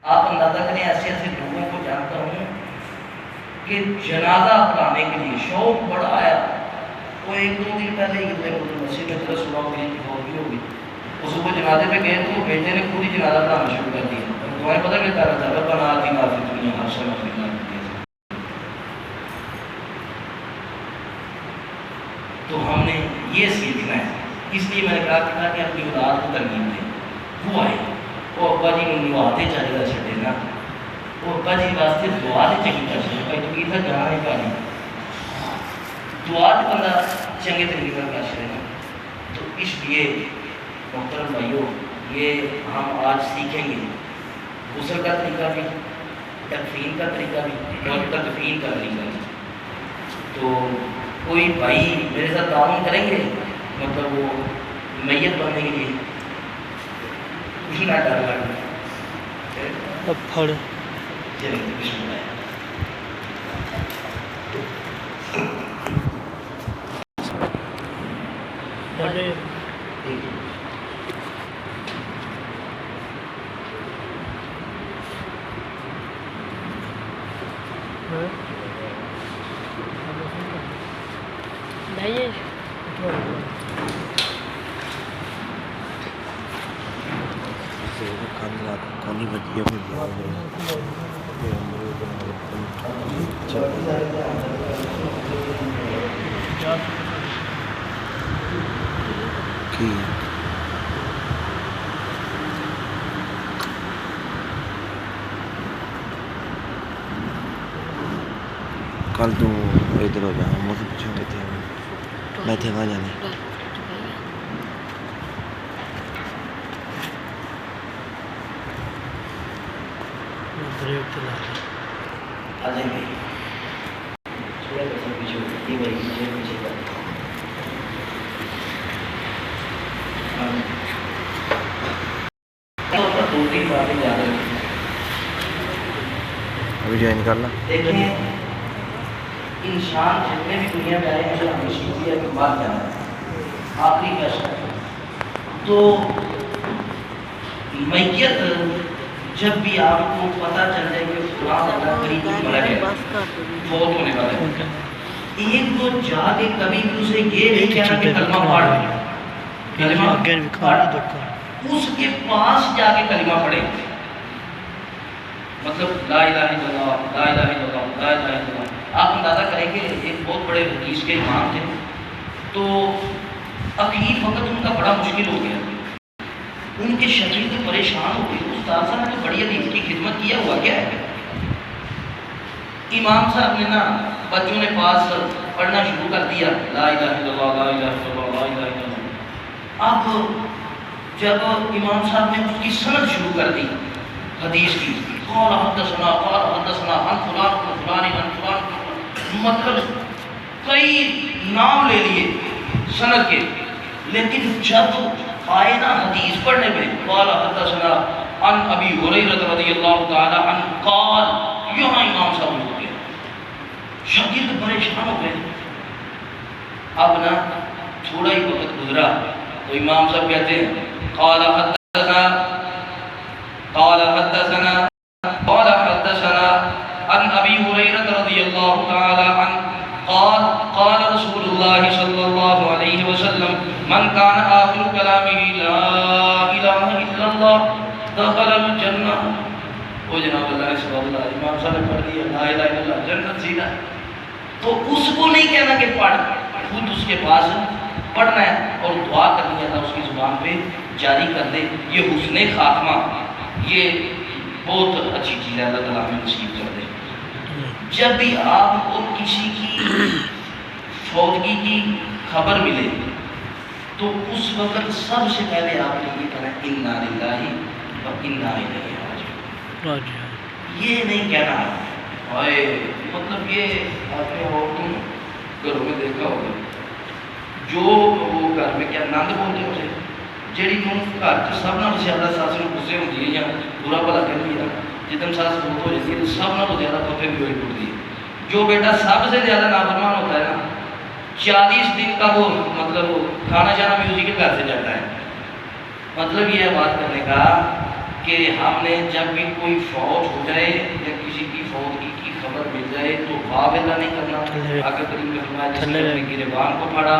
آپ اندازہ کریں ایسے ایسے لوگوں کو جانتا ہوں کہ جنازہ پڑھانے کے لیے شوق بڑا آیا، وہ ایک دو دن پہلے ہی مسجد میں درس ہوا ہوگی فوت ہوگی، اس کو جنازے پہ گئے تو بیٹے نے خود ہی جنازہ پڑھانا شروع کر دیا۔ تمہیں پتہ کہ تعالیٰ بنا دی معافی دنیا ہر شے معافی نہ دی۔ تو ہم نے یہ سیکھنا ہے، اس لیے میں نے کہا کہ اپنی اولاد کو ترغیب دیں۔ وہ آئے وہ ابا جی نے نواتے چاہیے چھٹے نا، وہ ابا جی واسطے دعا سے چنگی کر سکے بھائی تو کیسا جانا ہے پانی دعا سے بندہ چنگے طریقے کر سکے نا۔ تو اس لیے محترم بھائیوں، یہ ہم آج سیکھیں گے غسل کا طریقہ بھی، تکفین کا طریقہ بھی اور تدفین کا طریقہ بھی۔ تو کوئی بھائی میرے ساتھ تعاون کریں گے مطلب وہ میت بننے کے لیے کچھ نہ ڈر لگے چلیں بسم اللہ۔ کل تو ادھر ہو جانا مجھے پیچھے میں تھے وہاں جانے ابھی جوائن کرنا۔ دیکھیں انسان جتنے بھی دنیا میں آئے ہیں جو ہمیشہ کے بعد جانا ہے آخری فیصلہ۔ تو میت جب بھی آپ کو پتہ چل جائے کہ فلاں بندہ قریب مرا گیا فوت ہونے والا ہے، ایک تو جا کے کبھی بھی اسے یہ نہیں کہنا کہ کلمہ پڑھ، کلمہ پڑھ، اس کے پاس جا کے کلمہ پڑھے، مطلب لا الہ الا اللہ لا الہ الا اللہ لا الہ الا اللہ۔ آپ اندازہ کریں کہ ایک بہت بڑے حدیث کے امام تھے، تو اخیر وقت ان کا بڑا مشکل ہو گیا، ان کے شریر تو پریشان ہو گئے، استاد صاحب نے تو بڑی حدیث کی خدمت کیا ہوا کیا ہے۔ امام صاحب نے نا بچوں نے پاس پڑھنا شروع کر دیا لا الہ الا اللہ لا الہ الا اللہ لا الہ الا اللہ۔ اب جب امام صاحب نے اس کی سند شروع کر دی حدیث کی، قال حدثنا عن فلان بن فلان عن فلان، مطلب کئی نام لے لیے سند کے، لیکن جب آئے نا حدیث پڑھنے میں قال حدثنا عن ابی ہریرہ رضی اللہ تعالی عنہ قال، یہاں امام صاحب ہو گیا، شاگرد پریشان ہو گئے۔ اب نا تھوڑا ہی وقت گزرا تو امام صاحب کہتے ہیں قال حدثنا عن ابی ہریرہ رضی اللہ تعالی عنہ قال قال رسول اللہ صلی اللہ علیہ وسلم من کان آخر کلامہ لا الہ الا اللہ دخل الجنہ۔ وہ جناب اللہ نے سبحان اللہ، امام صاحب نے پڑھ دیا لا الہ الا اللہ، جنت سیدھا۔ تو اس کو نہیں کہنا کہ پڑھ، خود اس کے پاس پڑھنا ہے اور دعا کرنی ہے اس کی زبان پہ جاری کر دے۔ یہ حسن خاتمہ یہ بہت اچھی چیز ہے، اللہ تعالیٰ ہمیں نصیب کر دے۔ جب بھی آپ کو کسی کی فوتگی کی خبر ملے تو اس وقت سب سے پہلے آپ نے یہ کہنا انا للہ و انا الیہ راجعون۔ یہ نہیں کہنا ہے مطلب یہ آپ نے عورتوں گھروں میں دیکھا ہوگا جو وہ گھر میں کیا نند بولتے ہیں اسے، جیڑی نوں گھر چ سب نال زیادہ ساس نوں غصے ہوندی ہے یا برا بھلا کہندی ہے، جدن ساس فوت ہو جاتی ہے تو سب نال زیادہ پتھر بھی ہوئی ٹوٹتی ہے۔ جو بیٹا سب سے زیادہ نافرمان ہوتا ہے نا 40 دن کا وہ مطلب وہ کھانا شانا بھی اسی کے گھر سے جاتا ہے۔ مطلب یہ ہے بات کرنے کا کہ ہم نے جب بھی کوئی فوت ہو جائے یا کسی کی فوتگی کی خبر مل جائے تو واویلا نہیں کرنا. آقا کریم نے فرمایا جس نے اپنے گریبان کو پھاڑا،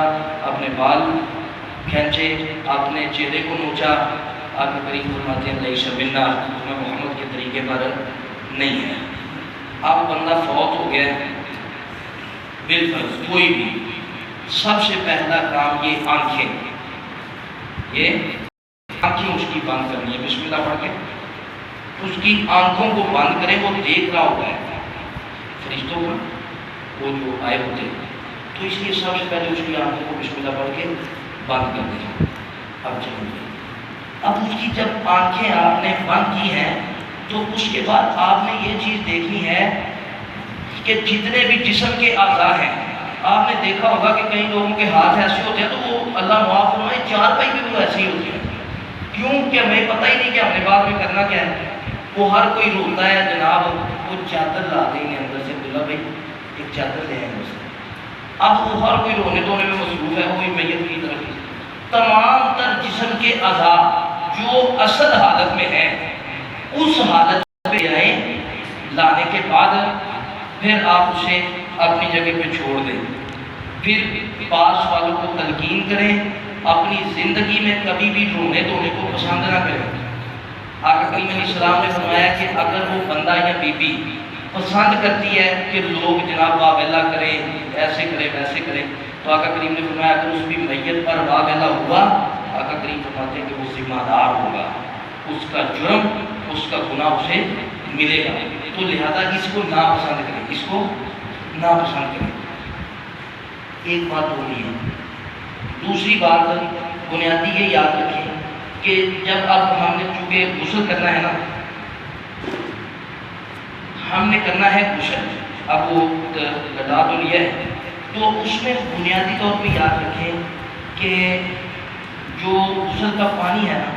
اپنے بال کھینچے، اپنے چہرے کو نوچا، آقا کریم فرماتے ہیں لیس منا، میں محمد کے طریقے پر نہیں ہے. اب بندہ فوت ہو گیا بالفرض کوئی بھی، سب سے پہلا کام یہ آنکھیں اس کی بند کرنی ہے. بسم اللہ پڑھ کے اس کی آنکھوں کو بند کریں. وہ دیکھ رہا ہوتا ہے فرشتوں کو، وہ جو آئے ہوتے ہیں، تو اس لیے سب سے پہلے اس کی آنکھوں کو بسم اللہ پڑھ کے بند کر دیں. اب چلیے، اب اس کی جب آنکھیں آپ نے بند کی ہیں تو اس کے بعد آپ نے یہ چیز دیکھنی ہے کہ جتنے بھی جسم کے اعضاء ہیں، آپ نے دیکھا ہوگا کہ کئی لوگوں کے ہاتھ ایسے ہوتے ہیں تو وہ اللہ معاف فرمائے چار پائی بھی وہ ایسے ہی ہوتے ہیں. کیوں کہ ہمیں پتہ ہی نہیں کہ ہم نے بعد میں کرنا کیا ہے. وہ ہر کوئی روتا ہے جناب، وہ چادر لا دیں گے اندر سے، بولا بھائی ایک چادر لے آئیں سے. اب وہ ہر کوئی رونے دھونے میں مصروف ہے، وہ میت کی طرف. تمام تر جسم کے اعضاء جو اصل حالت میں ہیں اس حالت پہ جائیں. لانے کے بعد پھر آپ اسے اپنی جگہ پہ چھوڑ دیں. پھر پاس والوں کو تلقین کریں، اپنی زندگی میں کبھی بھی رونے دھونے کو پسند نہ کریں. آقا کریم علیہ السلام نے فرمایا کہ اگر وہ بندہ یا بی بی پسند کرتی ہے کہ لوگ جناب واویلا کریں، ایسے کریں ویسے کریں، تو آقا کریم نے فرمایا اگر اس کی میت پر واویلا ہوا، آقا کریم فرماتے ہیں کہ وہ ذمہ دار ہوگا، اس کا جرم، اس کا گناہ اسے ملے گا. تو لہذا اس کو ناپسند کریں، اس کو ناپسند کریں. ایک بات ہو رہی ہے. دوسری بات بنیادی یہ یاد رکھیں کہ جب اب ہم نے چونکہ غسل کرنا ہے نا، ہم نے کرنا ہے غسل، اب وہ لٹا تو لیا ہے، تو اس میں بنیادی طور پہ یاد رکھیں کہ جو غسل کا پانی ہے نا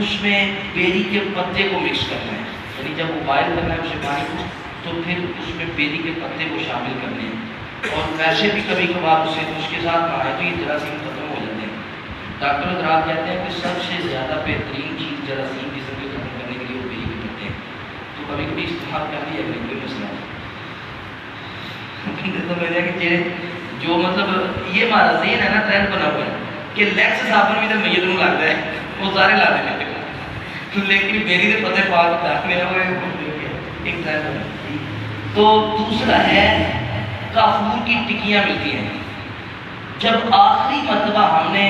اس میں بیری کے پتے کو مکس کرنا ہے. یعنی جب وہ بائل کرنا ہے اسے پانی کو، تو پھر اس میں بیری کے پتے کو شامل کرنے ہیں. اور ویسے بھی کبھی کبھار اسے اس کے ساتھ نہائے تو یہ جراثیم ختم ہو جاتے ہیں. ڈاکٹر حضرات کہتے ہیں کہ سب سے زیادہ بہترین چیز جراثیم جسم کے ختم کرنے کے لیے وہ بیری کے پتے ہیں. تو کبھی کبھی استعمال کر لیا کریں، کوئی مسئلہ نہیں. تو میرے کہ جو مطلب یہ ہمارا ذہن ہے نا، ٹرینڈ بنا ہوا ہے کہ لیکس صابن بھی تو میت میں لگتا ہے، وہ سارے لا دینے، لیکن بیری کے پتے پاک ڈاکنے وہ ایک ٹرینڈ بنا. تو دوسرا ہے کافور کی ٹکیاں ملتی ہیں. جب آخری مرتبہ ہم نے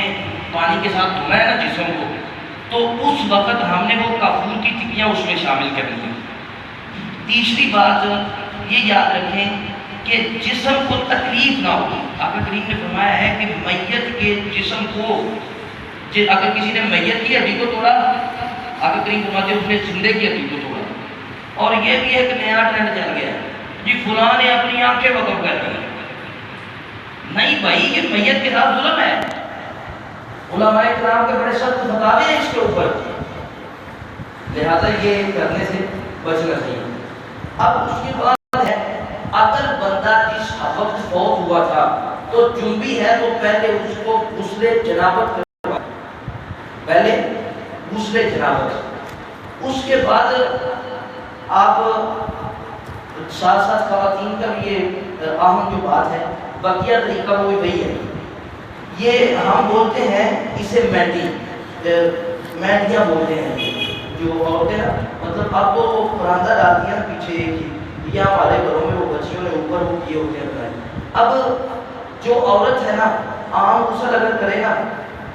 پانی کے ساتھ دھونا ہے نا جسم کو، تو اس وقت ہم نے وہ کافور کی ٹکیاں اس میں شامل کرنی ہیں. تیسری بات یہ یاد رکھیں کہ جسم کو تکلیف نہ ہو. آقا کریم نے فرمایا ہے کہ میت کے جسم کو، اگر کسی نے میت کی ہڈی کو توڑا، آقا کریم فرماتے ہیں اس نے زندے کی ہڈی کو توڑا. اور یہ بھی ایک نیا ٹرینڈ چل گیا ہے جی فلاں نے اپنی آنکھیں وقف کر دی. نہیں بھائی، یہ میت کے ساتھ ظلم ہے. علماء کرام کے بڑے سخت فتاوے ہیں اس کے اوپر، لہذا یہ کرنے سے بچنا چاہیے. اب اس کے بعد ہے اگر بندہ جس وقت فوت ہوا تھا تو جنبی ہے تو پہلے اس کو غسل جنابت کروا، پہلے غسل جنابت. اس کے بعد آپ ساتھ ساتھ خواتین کا بھی یہ اہم جو بات ہے، بقیہ طریقہ وہ وہی ہے. یہ ہم بولتے ہیں اسے مینڈیاں بولتے ہیں. جو عورتیں نا، مطلب اب تو وہ پراندہ ڈالتی ہیں پیچھے یا ہمارے گھروں میں وہ بچیوں نے اوپر وہ کیے ہوتے ہیں. اب جو عورت ہے نا، عام غسل اگر کرے نا،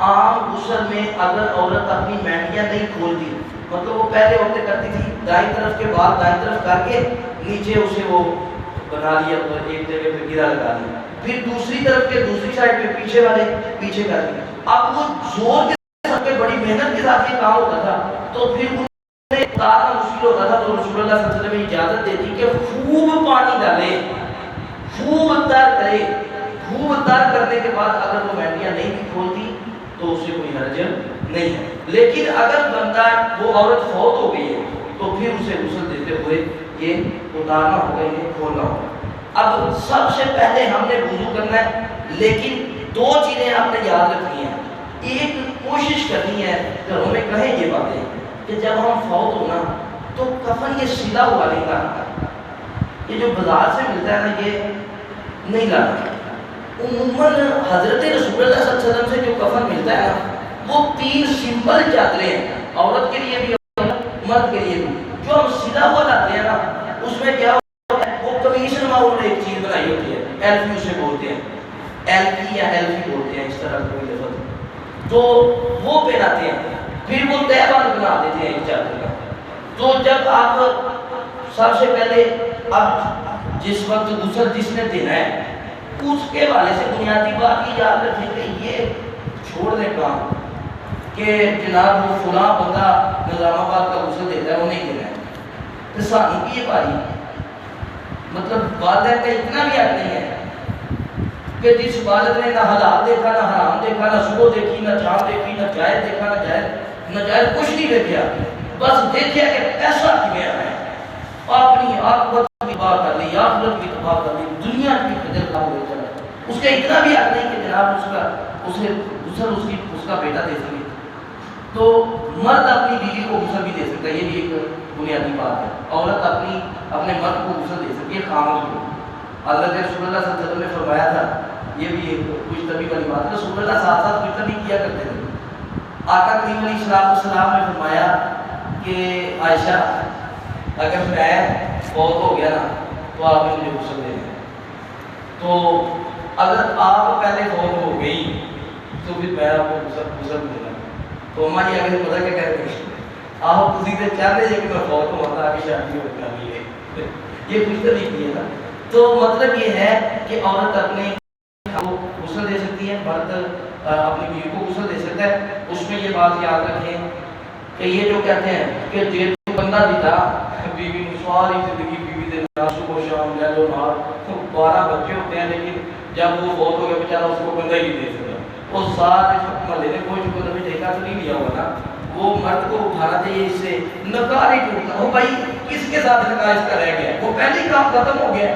عام غسل میں اگر عورت اپنی مینڈیاں نہیں کھولتی، مطلب وہ پہلے عورتیں کرتی تھی دائیں طرف کے بال دائیں طرف کر کے نیچے اسے وہ بنا لیا، ایک جگہ پہ گرا لگا لیا، پھر دوسری طرف کے دوسری سائڈ پہ پیچھے والے پیچھے کر دیا. اب وہ زور کے ساتھ بڑی محنت کے ساتھ یہ کام ہوتا تھا، تو پھر انہیں اتارنا مشکل ہوتا تھا. تو رسول اللہ صلی اللہ علیہ وسلم اجازت دیتی کہ خوب پانی ڈالے، خوب تر کرے. خوب تر کرنے کے بعد اگر وہ مینڈیاں نہیں بھی کھولتی تو اسے کوئی حرج نہیں ہے. لیکن اگر بندہ وہ عورت فوت ہو گئی ہے تو پھر اسے غسل دیتے ہوئے یہ اتارنا ہوگا، یہ کھولنا ہوگا. اب سب سے پہلے ہم نے وضو کرنا ہے، لیکن دو چیزیں آپ نے یاد رکھنی ہیں. ایک کوشش کرنی ہے گھروں میں کہیں یہ باتیں کہ جب ہم فوت ہونا تو کفن یہ سلا ہوا نہیں لانا، یہ جو بازار سے ملتا ہے نا یہ نہیں لانا۔ عموماً حضرت رسول اللہ صلی اللہ علیہ وسلم سے جو کفن ملتا ہے نا وہ 3 سمپل چادریں ہیں، عورت کے لیے بھی اور مرد کے لیے بھی۔ جو ہم سلا ہوا لاتے ہیں نا اس میں کیا ہوتا ہے، وہ کمیشن معمول ایک چیز بنائی ہوتی ہے، ایلفی اسے بولتے ہیں، ایلفی یا ایلفی بولتے ہیں اس طرح کوئی لفظ، تو وہ پہناتے ہیں، پھر وہ تہوار بنا دیتے ہیں ایک چادر کا۔ تو جب آپ سب سے پہلے اب جس وقت غسل جس نے دینا ہے اس کے والے سے بنیادی بات یہ یاد رکھیں کہ یہ چھوڑ دیں کام کہ جناب وہ فلاں بندہ نظام آباد کا غسل دیتا ہے وہ نہیں دینا ہے، تو سانو کی یہ پاری مطلب والدین کا اتنا بھی حق نہیں ہے کہ جس والد نے نہ حلال دیکھا نہ حرام دیکھا نہ صبح دیکھی نہ شام دیکھی نہ جائز دیکھا نہ جائز کچھ نہیں دیکھا، بس دیکھا کہ پیسہ کیوں آیا ہے، اپنی آخرت کی تباہ کر لی، آخرت کی تباہ کر لی، دنیا کی قدر کا ہوئے چلا، اس کا اتنا بھی حق نہیں کہ جناب اسے غسل اس کا بیٹا دے سکے۔ تو مرد اپنی بیوی کو غسل بھی دے سکتا ہے، یہ بھی ایک بنیادی بات ہے، عورت اپنے مرد کو غسل دے سکتی ہے خامد کو۔ حضرت رسول اللہ صلی اللہ علیہ وسلم نے فرمایا تھا، یہ بھی ایک کچھ طبی والی بات ہے، رسول اللہ ساتھ ساتھ کچھ طبی کیا کرتے تھے۔ آقا کریم علیہ السلام نے فرمایا کہ عائشہ اگر میں فوت ہو گیا نا تو آپ نے مجھے غسل دینا ہے، تو اگر آپ پہلے فوت ہو گئی تو پھر میں آپ کو غسل دوں گا۔ تو اماں جی اگر پتہ کیا کہتے ہیں، آپ کسی سے چاہتے ہیں کہ میں فوت ہوں تا کہ شادی ہو جاتی ہے، یہ کچھ طبی کی ہے نا۔ تو مطلب یہ ہے کہ عورت اپنے کو غسل دے سکتی ہے، مرد اپنی بیوی کو غسل دے سکتا ہے۔ اس میں یہ بات یاد رکھیں کہ یہ جو کہتے ہیں کہ جے بندہ دیتا بیوی کو ساری زندگی بیوی دے نال صبح شام لے لو نال 12 بچے ہوتے ہیں، لیکن جب وہ فوت ہو گیا بیچارہ اس کو بندہ ہی نہیں دے سکتا، وہ سارے محلے نے کوئی چکر ابھی ٹھیکہ تو نہیں لیا ہوگا نا، وہ مرد کو اٹھانا چاہیے، اس سے نکاح ہی ٹوٹنا ہو بھائی کس کے ساتھ نکاح اس کا رہ گیا، وہ پہلے کام ختم ہو گیا،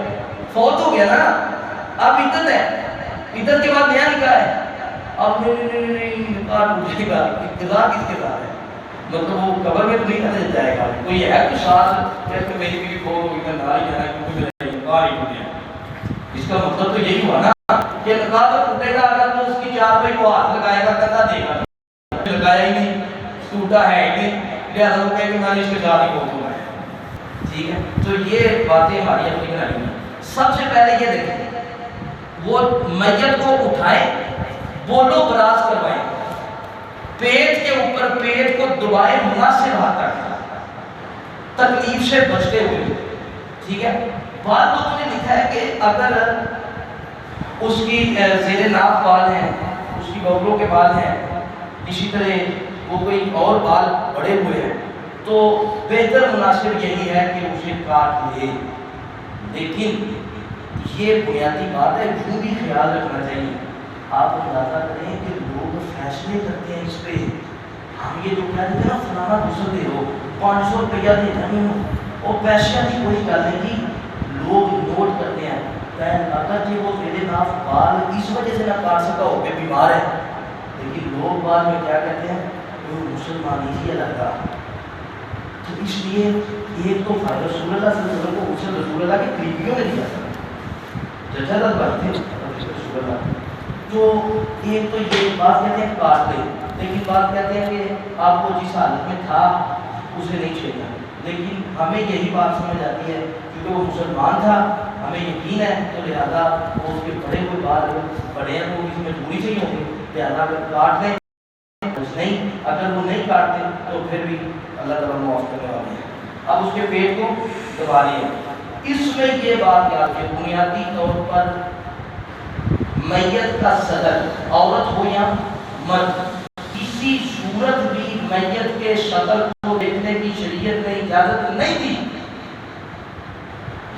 فوت ہو گیا نا، اب عدت ہے، عدت کے بعد نیا نکاح ہے، اب نہیں نکاح ٹوٹے گا، اقتدار کس کے ساتھ ہے، مطلب وہ قبر میں تو نہیں کھڑے جائے گا، کوئی ہے تو ساتھ کہ میری بیوی فوت ہو گئی میں نہ ہی جانا کیونکہ نکاح ہی ٹوٹے، اس کا مطلب تو یہی ہوا نا کہ نکاح تو ٹوٹے گا اگر تو اس کی چار بھائی کو ہاتھ لگائے گا کتا دے گا، لگایا ہی نہیں، ٹوٹا ہے ہی نہیں، لہٰذا وہ کہے کہ میں نے اس کے ساتھ ہی فوت ہوا ہے، ٹھیک ہے۔ تو یہ باتیں ہماری اپنی بنائی ہیں۔ سب سے پہلے یہ دیکھیں وہ میت کو اٹھائیں، بولو براز کروائیں، پیٹ کے اوپر پیٹ کو دبائیں مناسب حد تک تکلیف سے بچتے ہوئے، ٹھیک ہے۔ بعض لوگوں نے لکھا ہے کہ اگر اس کی زیر ناف بال ہیں، اس کی بغلوں کے بال ہیں، اسی طرح وہ کوئی اور بال بڑے ہوئے ہیں تو بہتر مناسب یہی ہے کہ اسے کاٹ لے، لیکن یہ بنیادی بات ہے، یوں بھی خیال رکھنا چاہیے۔ آپ اندازہ کریں کہ لوگ فیصلے کرتے ہیں اس پہ، ہم یہ جو کہتے ہیں نا فلانا غسل دے دو 500 روپیہ دینا نہیں، اور پیسے کی کوئی گل نہیں کی، لوگ نوٹ کرتے ہیں اگر جی وہ میرے ناف بال اس وجہ سے نہ کاٹ سکا ہو کہ بیمار ہے، لیکن لوگ بعد میں کیا کہتے ہیں وہ مسلمان ہی لگتا، تو اس لیے ایک تو فائدہ رسول اللہ صلی اللہ علیہ وسلم کو غسل رسول اللہ کی بیویوں نے دیا تھا، ججالت بات تھے رسول اللہ، تو ایک تو یہ بات کہتے ہیں کاٹ لے، لیکن بات کہتے ہیں کہ آپ کو جس حالت میں تھا اسے نہیں چھیڑنا، لیکن ہمیں یہی بات سمجھ آتی ہے کیونکہ وہ مسلمان تھا، ہمیں یقین ہے، تو لہٰذا وہ اس کے بڑے ہوئے بال بڑے ہیں تو اس میں پوری سے ہی ہوں گے، لہٰذا اگر کاٹ لیں نہیں، اگر وہ نہیں کاٹتے تو پھر بھی اللہ تعالیٰ معاف کرنے والے ہیں۔ اب اس کے پیٹ کو دبا لیا، اس میں یہ بات یاد کہ بنیادی طور پر میت کا صدر عورت ہو یا مرد، کسی صورت بھی میت کے صدر کو دیکھنے کی شریعت نے اجازت نہیں دی۔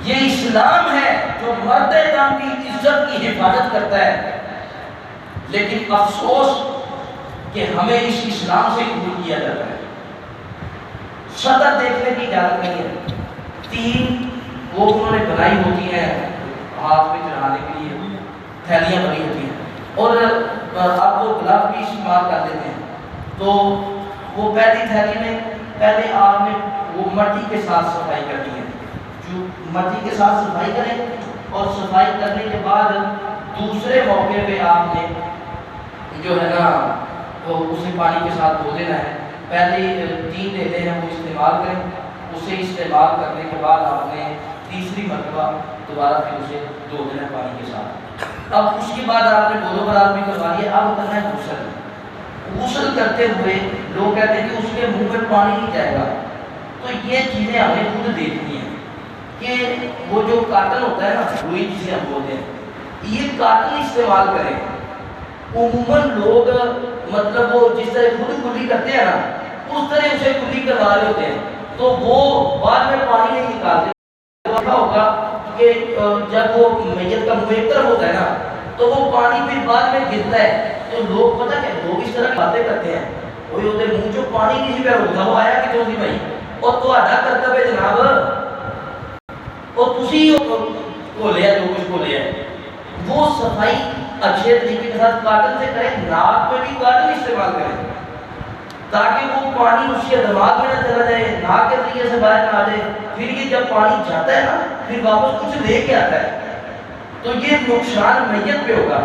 یہ اسلام ہے جو مرد دم کی عزت کی حفاظت کرتا ہے، لیکن افسوس کہ ہمیں اس اسلام سے دور کیا جاتا ہے، صدر دیکھنے کی اجازت نہیں ہے۔ 3 وہ انہوں نے بنائی ہوتی ہیں ہاتھ میں چڑھانے کے لیے، تھیلیاں بنی ہوتی ہیں، اور اب وہ گلاب بھی استعمال کر دیتے ہیں، تو وہ پہلی تھیلی میں پہلے آپ نے وہ مٹی کے ساتھ صفائی کرنی ہے، جو مٹی کے ساتھ صفائی کریں، اور صفائی کرنے کے بعد دوسرے موقع پہ آپ نے جو ہے نا اسے پانی کے ساتھ دھو دینا ہے۔ پہلے 3 لیتے ہیں وہ استعمال کریں، اسے استعمال کرنے کے بعد آپ نے تیسری مرتبہ دوبارہ پھر اسے دھو دینا ہے پانی کے ساتھ۔ اب اس کے بعد آپ نے بولو برات بھی کروا لیا، اب کرنا ہے غسل۔ غسل کرتے ہوئے لوگ کہتے ہیں کہ اس کے منہ میں پانی نہیں جائے گا، تو یہ چیزیں ہمیں خود دیکھنی ہیں کہ وہ جو کاٹن ہوتا ہے نا، روئی جسے ہم بولتے ہیں، یہ کاٹن استعمال کریں۔ عموماً لوگ مطلب وہ جس طرح خود کلی کرتے ہیں نا، اس طرح اسے کلی کروا رہے ہوتے ہیں، تو وہ بعد میں پانی نہیں نکالتے۔ دیکھا ہوگا کہ جب وہ میت کا منہ ایک طرف ہوتا ہے نا، تو وہ پانی پھر بعد میں گرتا ہے، تو لوگ پتہ کہ لوگ اس طرح باتیں کرتے ہیں، وہی ہوتے منہ جو پانی نہیں پہ ہوتا وہ آیا کتوں سی بھائی، اور تو آڈا کرتا ہے جناب، اور تسی کو لیا جو کچھ کو لیا ہے۔ وہ صفائی اچھے طریقے کے ساتھ کاٹن سے کریں، ناک میں بھی کاٹن استعمال کریں تاکہ وہ پانی اس کے دماغ میں نہ چلا جائے، ناک کے ذریعے سے باہر نہ آ جائے، پھر یہ جب پانی جاتا ہے نا پھر واپس کچھ لے کے آتا ہے، تو یہ نقصان میت پہ ہوگا۔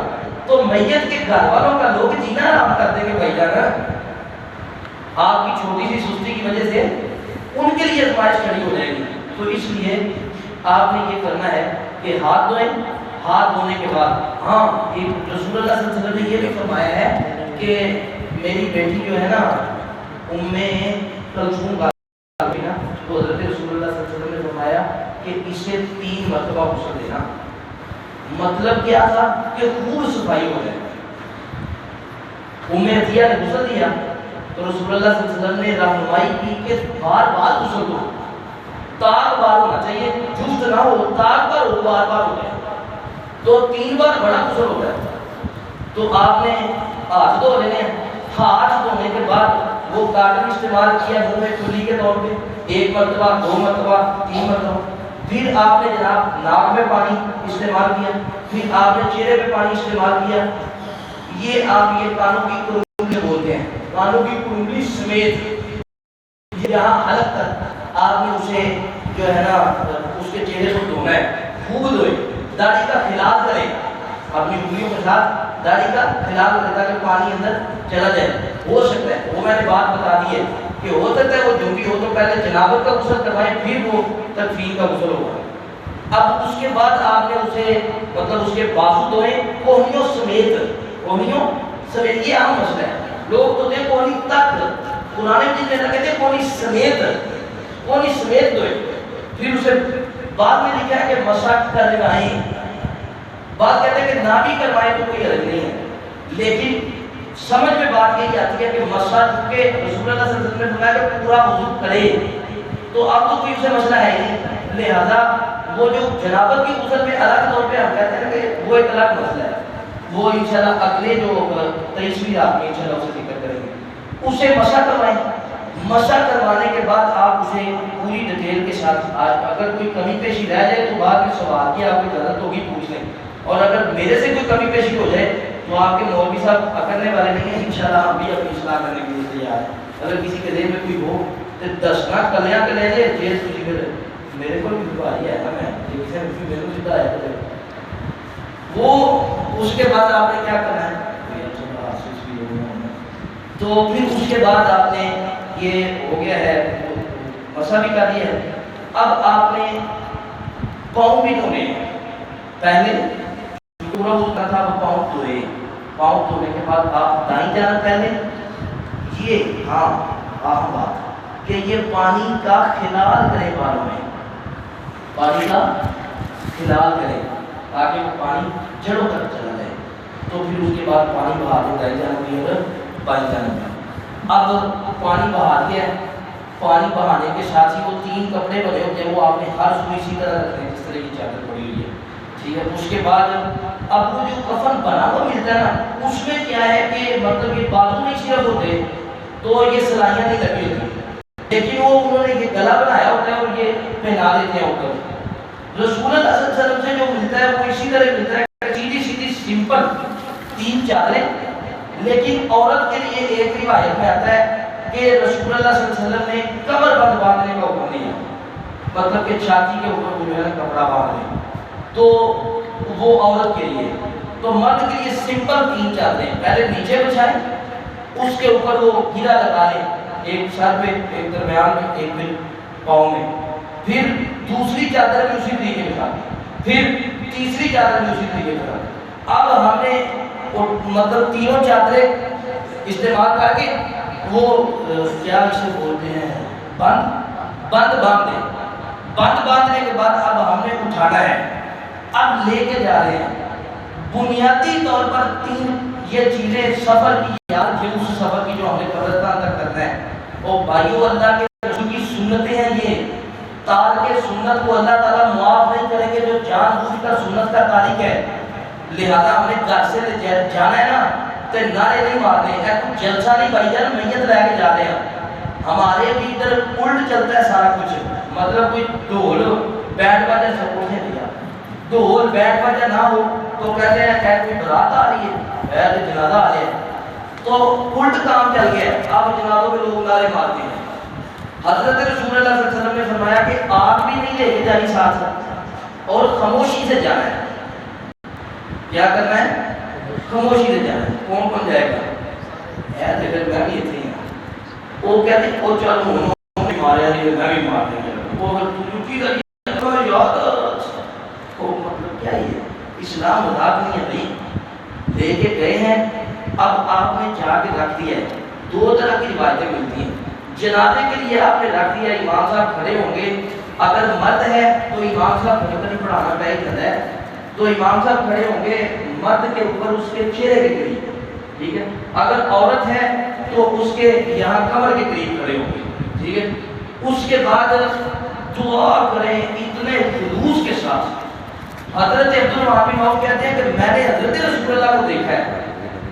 تو میت کے گھر والوں کا لوگ جینا آرام کر دیں گے بھائی جانا، آپ کی چھوٹی سی سستی کی وجہ سے ان کے لیے آزمائش کھڑی ہو جائے گی۔ تو اس لیے آپ نے یہ کرنا ہے کہ ہاتھ دھوئیں، ہاتھ دھونے کے بعد ہاں ایک رسول اللہ صلی اللہ علیہ وسلم نے یہ بھی فرمایا ہے کہ میری بیٹی جو ہے نا ام کلثوم کا نا، تو حضرت رسول اللہ صلی اللہ علیہ وسلم نے فرمایا کہ اسے 3 مرتبہ غسل دینا۔ مطلب کیا تھا کہ خوب صفائی ہو جائے۔ ام عطیہ نے غسل دیا تو رسول اللہ صلی اللہ علیہ وسلم نے رہنمائی کی کہ بار بار غسل دو، تاک بار ہونا چاہیے، جفت نہ ہو، تاک بار ہو، بار بار ہو جائے، تو 3 بار بڑا غسل ہوتا ہے۔ تو آپ نے ہاتھ دھو لینے ہیں، ہاتھ دھونے کے بعد وہ کاٹن استعمال کیا منہ میں کلی کے طور پہ، 1 مرتبہ 2 مرتبہ 3 مرتبہ، پھر آپ نے جناب ناک میں پانی استعمال کیا، پھر آپ نے چہرے پہ پانی استعمال کیا۔ یہ آپ یہ کانوں کی کرنگلی بولتے ہیں، کانوں کی کرنگلی سمیت یہاں حلق تک آپ نے اسے جو ہے نا اس کے چہرے کو دھونا ہے، خوب دھوئے، داڑھی کا خلال کریں، اپنی انگلیوں کے ساتھ داڑھی کا خلال کریں تاکہ پانی اندر چلا جائے۔ ہو سکتا ہے وہ میں نے بات بتا دی ہے کہ ہو سکتا ہے وہ جو بھی ہو تو پہلے جنابت کا غسل کروائیں پھر وہ تکفین کا غسل ہوگا۔ اب اس کے بعد آپ نے اسے مطلب اس کے بازو دھوئیں کوہنیوں سمیت، کوہنیوں سمیت، یہ عام مسئلہ ہے، لوگ تو دے کوہنی تک، قرآن مجید میں کہتے ہیں کوہنی سمیت، کوہنی سمیت دھوئیں، پھر اسے بعد میں لکھا ہے کہ مسح کروائیں، بات کہتے ہیں کہ نہ بھی کروائیں تو کوئی حرج نہیں ہے، لیکن سمجھ میں بات یہی آتی ہے کہ مسح کے رسول اللہ صلی اللہ علیہ وسلم نے فرمایا کہ پورا وضو کرے، تو اب تو کوئی اسے مسئلہ ہے نہیں، لہذا وہ جو جنابت کی غسل میں الگ طور پہ ہم کہتے ہیں کہ وہ ایک الگ مسئلہ ہے، وہ انشاءاللہ اگلے جو 23ویں رات میں انشاءاللہ اسے ذکر کریں گے۔ اسے مسح کروائیں، مسح کروانے کے بعد آپ اسے پوری ڈیٹیل کے ساتھ، اگر کوئی کمی پیشی رہ جائے تو بعد میں سوال کی آپ کو اجازت ہوگی پوچھ لیں، اور اگر میرے سے کوئی کمی پیشی ہو جائے تو آپ کے مولوی صاحب اکڑنے والے نہیں ہیں، انشاءاللہ ہم بھی اپنی اصلاح کرنے کے لیے تیار ہیں۔ اگر کسی کے ذہن میں کوئی ہو تو 10 نہ کلیاں کے لے جائے جیل کسی پھر میرے کو بھی بھاری ہے نا، میں کسی نے میرے کو سیدھا ہے وہ اس کے بعد آپ نے کیا کرنا ہے، تو پھر اس کے بعد آپ نے یہ ہو گیا ہے مسح بھی کر دیا ہے۔ اب آپ نے پاؤں بھی دھونے ہیں، پہلے پورا ہوتا تھا وہ پاؤں دھوئے، پاؤں دھونے کے بعد آپ دائیں جانب پہلے یہ ہاں اہم بات کہ یہ پانی کا خلال کریں، بالوں میں پانی کا خلال کریں تاکہ وہ پانی جڑوں تک چلا جائے، تو پھر اس کے بعد پانی بہا دیں دائیں جانب بھی اور بائیں جانب بھی۔ اب پانی بہا دیا، پانی بہانے کے ساتھ ہی وہ 3 کپڑے بنے ہوتے ہیں وہ آپ نے ہر سو اسی طرح رکھنے جس طرح کی چادر پڑی ہوئی ہے، ٹھیک ہے۔ اس کے بعد اب وہ جو کفن بنا ہوا ملتا ہے نا اس میں کیا ہے کہ مطلب یہ بازو نہیں صرف ہوتے تو یہ سلائیاں نہیں لگی ہوتی، لیکن وہ انہوں نے یہ گلا بنایا ہوتا ہے اور یہ پہنا دیتے ہیں اوپر۔ رسول اللہ صلی اللہ علیہ وسلم سے جو ملتا ہے وہ اسی طرح ملتا ہے، سیدھی سیدھی سمپل 3 چادریں، لیکن عورت کے لیے ایک روایت میں آتا ہے کہ رسول اللہ صلی اللہ علیہ وسلم نے کمر بند باندھنے کا حکم دیا، مطلب کہ چھاتی کے اوپر جو ہے کپڑا باندھ لیں، تو وہ عورت کے لیے، تو مرد کے لیے سمپل 3 چادریں پہلے نیچے بچھائیں، اس کے اوپر وہ گھیرا لگا لیں، ایک سر پہ، ایک درمیان میں، ایک پھر پاؤں میں، پھر دوسری چادر بھی اسی طریقے بچھا دی، پھر تیسری چادر بھی اسی طریقے بچھا دی۔ اب ہم نے مطلب تینوں چادریں استعمال کر کے وہ کیا اسے بولتے ہیں بند باندھنے، بند باندھنے کے بعد اب ہم نے اٹھانا ہے، اب لے کے جا رہے ہیں۔ بنیادی طور پر 3 یہ چیزیں سفر کی یاد ہے، اس سفر کی جو ہم نے قبرستان تک کرنا ہے، اور بھائیو اللہ کے رسول کی سنتیں ہیں، یہ تارک سنت کو اللہ تعالیٰ معاف نہیں کریں گے جو جان بوجھ کر سنت کا تارک ہے۔ لہذا ہم نے گھر سے جانا ہے نا، تو نعرے نہیں مارنے، ہے کچھ جلسہ نہیں بھائی جان، میت لے کے جا رہے ہیں۔ ہمارے بھی ادھر الٹ چلتا ہے سارا کچھ، مطلب کوئی ڈھول بینڈ باجا سب کچھ نہیں دیا، ڈھول بینڈ باجا نہ ہو تو کہتے ہیں کہ کوئی برات آ رہی ہے تو جنازہ آ رہا ہے، تو الٹ کام چل گیا ہے۔ اب جنازوں میں لوگ نعرے مارتے ہیں۔ حضرت رسول اللہ صلی اللہ علیہ وسلم نے فرمایا کہ آپ بھی نہیں لے کے جانی ساتھ، اور خاموشی سے جانا ہے۔ کیا کرنا ہے؟ خاموشی سے جانا ہے۔ کون کون جائے گا؟ ہے جگہ میں بھی اتنے ہیں، وہ کہتے ہیں وہ چل انہوں نے ماریا نہیں، میں بھی مار دیں گے، وہ اگر تو چوٹی کر یاد، وہ مطلب کیا ہے؟ اسلام مذاق نہیں ہے بھائی، لے کے گئے ہیں، اب آپ نے جا کے رکھ دیا ہے۔ 2 طرح کی روایتیں ملتی ہیں۔ جنازے کے لیے آپ نے رکھ دیا، امام صاحب کھڑے ہوں گے، اگر مرد ہے تو امام صاحب کو نہیں پڑھانا پڑے ہے، تو امام صاحب کھڑے ہوں گے مرد کے اوپر اس کے چہرے کے قریب، ٹھیک ہے۔ اگر عورت ہے تو اس کے یہاں کمر کے قریب کھڑے ہوں گے، ٹھیک ہے۔ اس کے بعد دعا کریں اتنے خلوص کے ساتھ۔ حضرت عبدالرحمن بن عوف کہتے ہیں کہ میں نے حضرت رسول اللہ کو دیکھا ہے،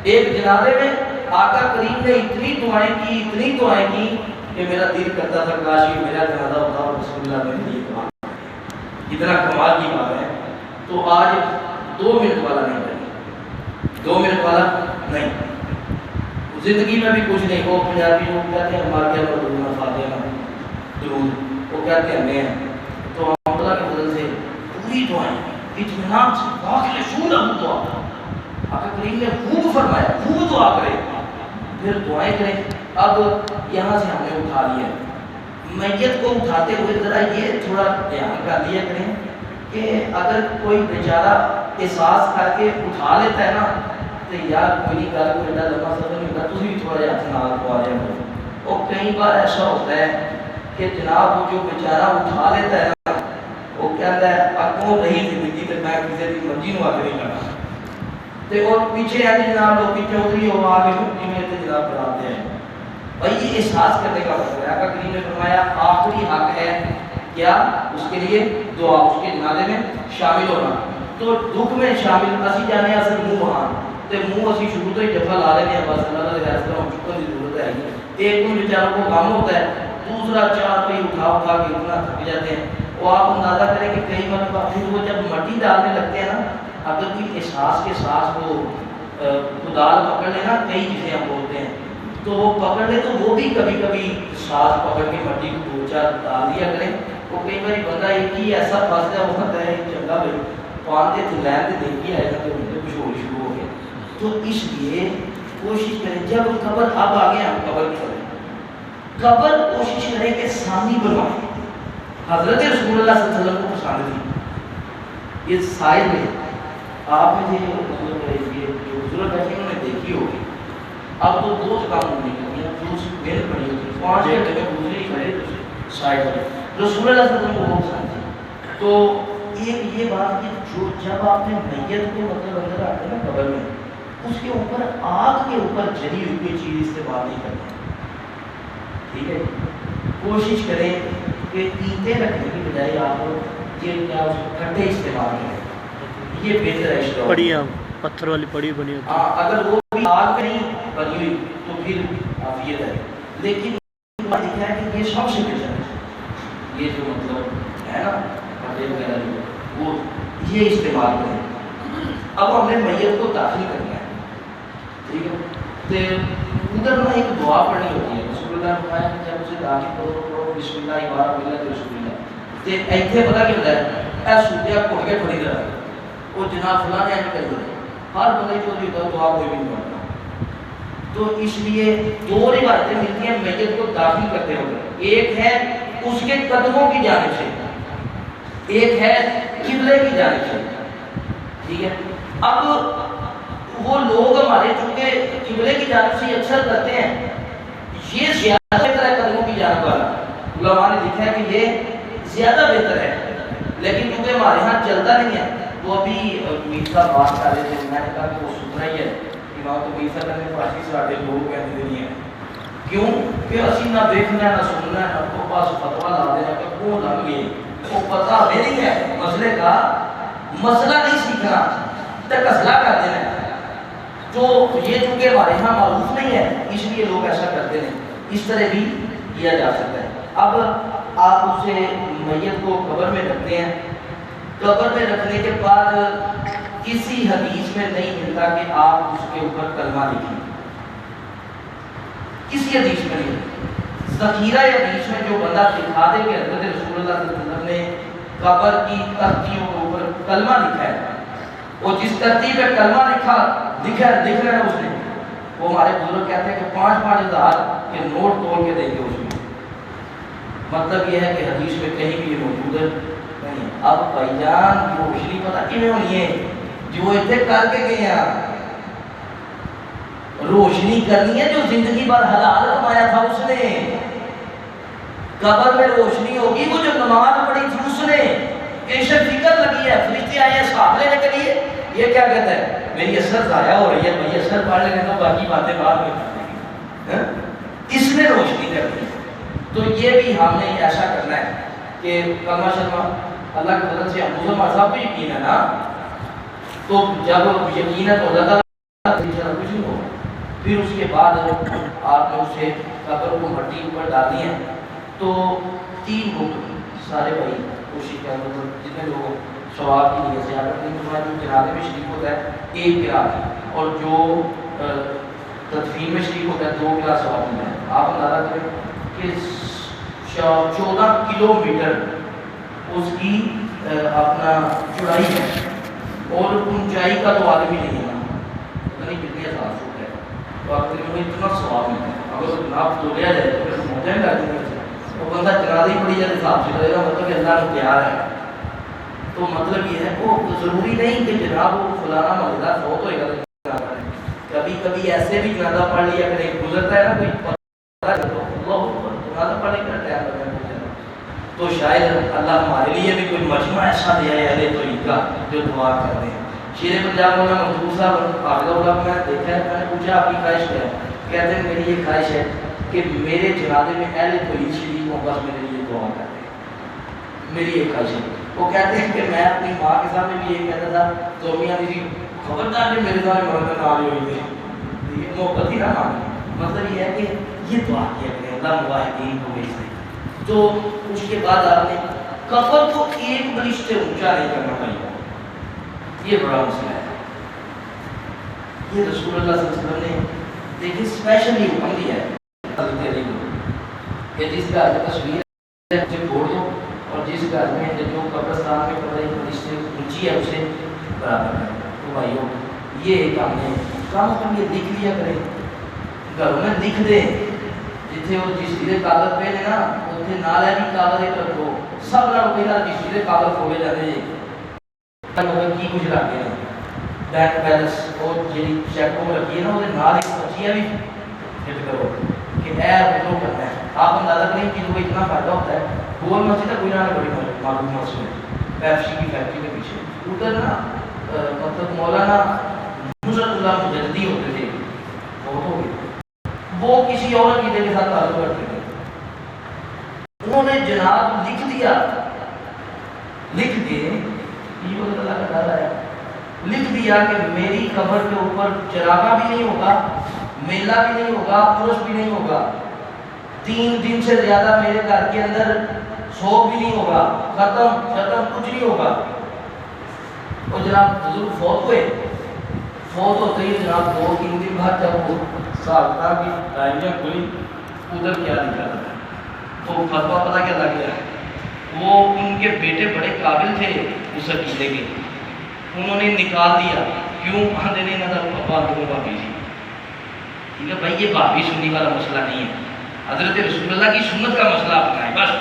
ایک جنازے میں آقا کریم نے اتنی دعائیں کی کہ میرا دل کرتا تھا کاش یہ میرا جنازہ ہوتا اور رسول اللہ نے یہ دعا کی۔ اتنا کمال کی بات ہے۔ تو آج 2 منٹ والا نہیں کریں، 2 منٹ والا نہیں، زندگی میں بھی کچھ نہیں۔ وہ پنجابی لوگ کہتے ہیں ہمارے یہاں درود فاتحہ درود، وہ کہتے ہیں میں، تو ہم اللہ کے فضل سے پوری دعائیں اطمینان سے داخل شعور دعا، آقا کریم نے خوب فرمایا خوب دعا کرے، پھر دعائیں کریں۔ اب یہاں سے ہم نے اٹھا لیا، میت کو اٹھاتے ہوئے ذرا یہ تھوڑا دھیان کر دیا کریں کہ اگر کوئی بیچارہ احساس کر کے اٹھا لیتا ہے نا تو یار کوئی گل کوئی ایڈا لمبا سفر نہیں ہوتا، تھی بھی تھوڑا جہا ہاتھ نال پوا لیا کرو۔ اور کئی بار ایسا ہوتا ہے کہ جناب وہ جو بیچارہ اٹھا لیتا ہے نا، وہ کہتا ہے اگوں رہی زندگی تو میں کسی کی مرضی نو آگے نہیں کرنا، اور پیچھے ہے جناب لوگ چودھری ہو آگے مفتی میں تو جناب بناتے ہیں بھائی، یہ احساس کرنے کا وقت ہے۔ آقا کریم نے فرمایا آخری حق ہے کیا اس کے لیے دعا، اس کے جنازے میں شامل ہونا۔ تو دکھ میں شامل اسی جانے اصل منہ وہاں تے منہ اسی شروع تو ہی جفا لا لیتے ہیں، بس اللہ کے فیصلہ ہم چکن کی ضرورت ہے ہی۔ ایک دن بیچاروں کو غم ہوتا ہے، دوسرا چار پہ اٹھا کے اتنا تھک جاتے ہیں۔ وہ آپ اندازہ کریں کہ کئی مرتبہ پھر وہ جب مٹی ڈالنے لگتے ہیں نا، اگر کوئی احساس کے ساتھ وہ کدال پکڑ لے نا، کئی چیزیں ہم بولتے ہیں، تو وہ پکڑ لے تو وہ بھی کبھی کبھی ساتھ پکڑ کے مٹی کو 2-4 ڈال دیا کریں۔ وہ کئی بار بندہ ایک ہی ایسا پھنس جائے، وہ ہوتا ہے چنگا بھائی پاندے تھے لین سے دیکھ آئے گا تو کچھ ہو شروع ہو گیا۔ تو اس لیے کوشش کریں جب قبر اب آگے ہم قبر کریں، قبر کوشش کریں کہ سامنے بنوائیں۔ حضرت رسول اللہ صلی اللہ علیہ وسلم کو پسند تھی یہ سائل میں، آپ نے یہ جو بزرگ ہے انہوں نے دیکھی ہوگی، اب تو 2 کام ہونے لگی ہیں، 2 محنت پڑی ہوتی ہے، 5 گھنٹے میں گزرے ہی کھڑے سائڈ پر رسول اللہ صلی اللہ علیہ وسلم کو بہت پسند تھی۔ تو ایک یہ بات کہ جو جب آپ نے میت کو مطلب اندر آتے ہیں نا قبر میں، اس کے اوپر آگ کے اوپر جلی ہوئی کوئی چیز استعمال نہیں کرتے، ٹھیک ہے۔ کوشش کریں کہ اینٹیں رکھنے کی بجائے آپ یہ کیا کھٹے استعمال کریں، یہ بہتر ہے۔ پڑی پتھر والی پڑی بنی ہوتی ہے، اگر وہ بھی آگ نہیں بنی ہوئی تو پھر عافیت ہے، لیکن لکھا ہے کہ یہ سب سے بہتر ہے، یہ جو مطلب ہے نا کھٹے وغیرہ وہ یہ استعمال کریں۔ اب ہم نے میت کو داخل کرنا ہے، ٹھیک ہے، تو ادھر نا ایک دعا پڑھنی ہوتی ہے، رسول اللہ فرمایا کہ جب اسے داخل کرو پڑھو بسم اللہ بارہ ملت رسول اللہ تے ایتھے پتہ کیا ہوتا ہے اے سوتیا گھٹ کے کھڑی طرح وہ جناب فلاں نے ایسا کر دیا ہر بندے چودھری ہوتا ہے دعا کوئی بھی نہیں پڑھتا. تو اس لیے دو روایتیں ملتی ہیں میت کو داخل کرتے ہوئے. ایک ہے اس کے قدموں کی جانب سے, ایک ہے قبلے کی جانب سے. ٹھیک ہے, اب وہ لوگ ہمارے چونکہ قبلے کی جانب سے اکثر کرتے ہیں, یہ زیادہ بہتر ہے قدموں کی جانب والا. علماء نے لکھا ہے کہ یہ زیادہ بہتر ہے, لیکن کیونکہ ہمارے ہاں چلتا نہیں ہے تو ابھی میر صاحب بات کر رہے تھے, میں نے کہا کہ وہ سننا ہی ہے امام تو میر صاحب نے فارسی ساڑھے لوگ کہتے نہیں ہیں. کیوں کہ اسی نہ دیکھنا ہے نہ سننا ہے, نہ تو پاس فتوا لا دینا کہ کون لگ گئے, وہ پتہ ہمیں نہیں ہے مسئلے کا, مسئلہ نہیں سیکھنا تکسلا کر دینا ہے. تو یہ چونکہ ہمارے یہاں معروف نہیں ہے اس لیے لوگ ایسا کرتے ہیں. اس طرح بھی کیا جا سکتا ہے. اب آپ اسے میت کو قبر میں رکھتے ہیں, قبر میں رکھنے کے بعد کسی حدیث میں نہیں ملتا کہ آپ اس کے اوپر کلمہ لکھیں, کسی حدیث میں نہیں. ذخیرہ حدیث میں جو بندہ دکھا دے کہ حضرت رسول اللہ صلی اللہ علیہ وسلم نے قبر کی تختیوں کے اوپر کلمہ لکھا ہے, اور جس ترتیب پہ کلمہ لکھ رہا ہے اس نے, وہ ہمارے بزرگ کہتے ہیں کہ 5,000 کے نوٹ توڑ کے دیں گے اس میں. مطلب یہ ہے کہ حدیث میں کہیں بھی یہ موجود نہیں. اب بھائی جان روشنی پتہ کیوں ہونی ہے, جو اتنے کر کے گئے ہیں روشنی کرنی ہے, جو زندگی بھر حلال کمایا تھا اس نے. قبر میں روشنی ہوگی وہ جو نماز پڑھی تھی اس نے, کیسے فکر لگی ہے, فرشتے آئے ہیں ساتھ لینے کے لیے, یہ کیا کہتا ہے میری اثر ضائع ہو رہی ہے, بھائی اثر پڑھ لیں تو باقی باتیں بعد میں کر لیں گے. اس نے روشنی کرنی ہے. تو یہ بھی ہم نے ایسا کرنا ہے کہ کلمہ شلمہ اللہ کے فضل سے مسلمان صاحب کو یقین ہے نا, تو جب یقین ہے تو اللہ تعالیٰ کچھ نہیں ہوگا. پھر اس کے بعد آپ نے اسے قبر کو مٹی اوپر ڈالی ہے تو 3 بک سارے بھائی کوشش کر جتنے لوگ ثواب کی نیت سے اگر تمہارا جو جنازے میں شریک ہوتا ہے 1 قرات, اور جو تدفین میں شریک ہوتا ہے 2 قرات ثواب ملتا ہے. آپ اندازہ کریں کہ 14 کلومیٹر اس کی اپنا چوڑائی ہے, اور اونچائی کا تو عالم ہی نہیں ہے, پتہ نہیں کتنے احساس ہوتا ہے. تو آپ کو اتنا ثواب ملتا ہے. اگر جناب تو لیا جائے تو پھر موجہ میں لگے گا, وہ بندہ جنازہ ہی پڑی جائے حساب سے کرے گا, مطلب کہ اللہ نے پیار ہے. تو مطلب یہ ہے وہ ضروری نہیں کہ جناب وہ فلانا مسئلہ فوت ہوئے گا. کبھی کبھی ایسے بھی جنازہ پڑھ لیا کہ نہیں گزرتا ہے نا کوئی پتہ جنازہ پڑھنے کا ٹائم لگا تو شاید اللہ ہمارے لیے بھی کوئی مجمع ایسا دیا ہے اہل توحید کا جو دعا کرتے ہیں. شیر پنجاب مولانا منصور صاحب حافظہ اللہ میں دیکھا ہے, میں نے پوچھا آپ کی خواہش کیا ہے, کہتے ہیں میری یہ خواہش ہے کہ میرے جنازے میں اہل توحید شریف ہوں, بس میرے لیے دعا کرتے ہیں, میری یہ خواہش ہے. وہ کہتے ہیں کہ میں اپنی ماں کے سامنے بھی یہ کہتا تھا تو میاں جی خبردار کہ میرے سامنے مرد نہ ہوئی تھی, یہ محبت ہی نہ مانی. مطلب یہ ہے کہ یہ دعا کیا کریں اللہ مواحدین کو بھیج دیں. تو اس کے بعد آپ نے قبر کو 1 بلش سے اونچا نہیں کرنا پڑے, یہ بڑا مسئلہ ہے. یہ رسول اللہ صلی اللہ علیہ وسلم نے دیکھیں اسپیشلی حکم دیا ہے کہ جس کا تصویر ہے اسے چھوڑ دو, اور جس گھر میں جو قبرستان میں قبر 1 بلش سے اونچی ہے اسے برابر کریں. تو بھائیو یہ ایک ہم نے کم کم یہ لکھ لیا کریں, گھروں میں لکھ دیں, جتنے وہ جسیرے کاغذ پہ نا اتنے نال ہے بھی کاغذ ایک رکھو, سب نال پہلا جسیرے کاغذ کھولے جاتے ہیں کی کچھ رکھتے ہیں بینک بیلنس اور جی چیک بک رکھی ہے نا وہ نال ایک پرچیاں بھی فٹ کرو کہ اے وہ کرنا ہے. آپ اندازہ کریں کہ کوئی اتنا فائدہ ہوتا ہے. گول مسجد ہے کوئی نہ بڑی معلوم مسجد ہے پیپسی کی فیکٹری کے پیچھے, ادھر نا مطلب مولانا نصرت اللہ مجددی ہوتے تھے, بہت ہو گئے, وہ کسی اور عقیدے کے ساتھ تعلق کرتے تھے. انہوں نے جناب لکھ دیا, لکھ کے یہ اللہ کا ڈر ہے, لکھ دیا کہ میری قبر کے اوپر چراغا بھی نہیں ہوگا, میلہ بھی نہیں ہوگا, عرس بھی نہیں ہوگا, 3 دن سے زیادہ میرے گھر کے اندر سوگ بھی نہیں ہوگا, ختم کچھ نہیں ہوگا. اور جناب بزرگ فوت ہوئے, فوت ہوتے ہی جناب 2-3 دن بعد جب وہ سالتا کی ڈائریاں کھلی ادھر کیا لکھا تھا تو فتویٰ پتہ کیا لگ گیا، وہ ان کے بیٹے بڑے قابل تھے اس عقیدے کے، انہوں نے نکال دیا، کیوں آندے نہیں نہ ابا دو بھابی جی، ٹھیک ہے بھائی یہ بھابی سنی والا مسئلہ نہیں ہے، حضرت رسول اللہ کی سنت کا مسئلہ اپنا ہے بس،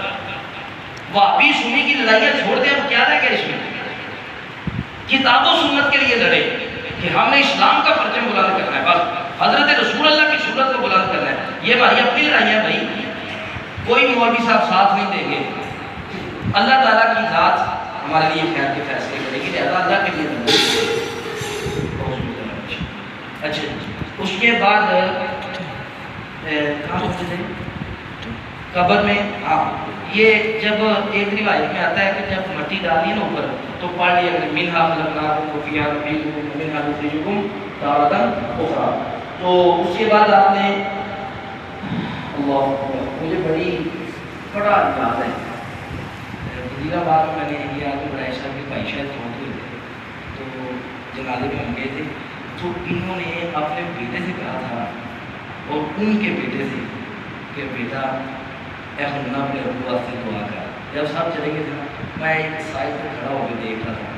بھابی سنی کی لڑائیاں چھوڑ دیں، اب کیا رہ گیا اس میں، کتاب و سنت کے لیے لڑے کہ ہم نے اسلام کا پرچم بلند کرنا ہے بس، حضرت رسول اللہ کی سنت کو بلند کرنا ہے، یہ ہماری اپنی لڑائی ہے بھائی، کوئی مولوی صاحب ساتھ نہیں دیں گے، اللہ تعالیٰ کی ذات ہمارے لیے خیر کے فیصلے کرے گی، لہذا اللہ کے لیے اچھا اس کے بعد کہاں پہنچے تھے؟ قبر میں، ہاں یہ جب ایک روایت میں آتا ہے کہ جب مٹی ڈالی ہے نا اوپر تو پڑھ لیا کہ منہا خلقناکم وفیہا نعیدکم ومنہا نخرجکم تارۃ اخری، تو اس کے بعد آپ نے اللہ مجھے بڑا انداز ہے، وزیر آباد میں نے یہ آگے بڑھائی صاحب کے بھائی شاید فوت ہوئے تھے تو جنازے میں ہم گئے تھے، تو انہوں نے اپنے بیٹے سے کہا تھا اور ان کے بیٹے سے کہ بیٹا اے ہونا اپنے ابو واسطے دعا کر، جب صاحب چلے گئے تھے نا میں ایک سائڈ پہ کھڑا ہو کے دیکھ رہا تھا،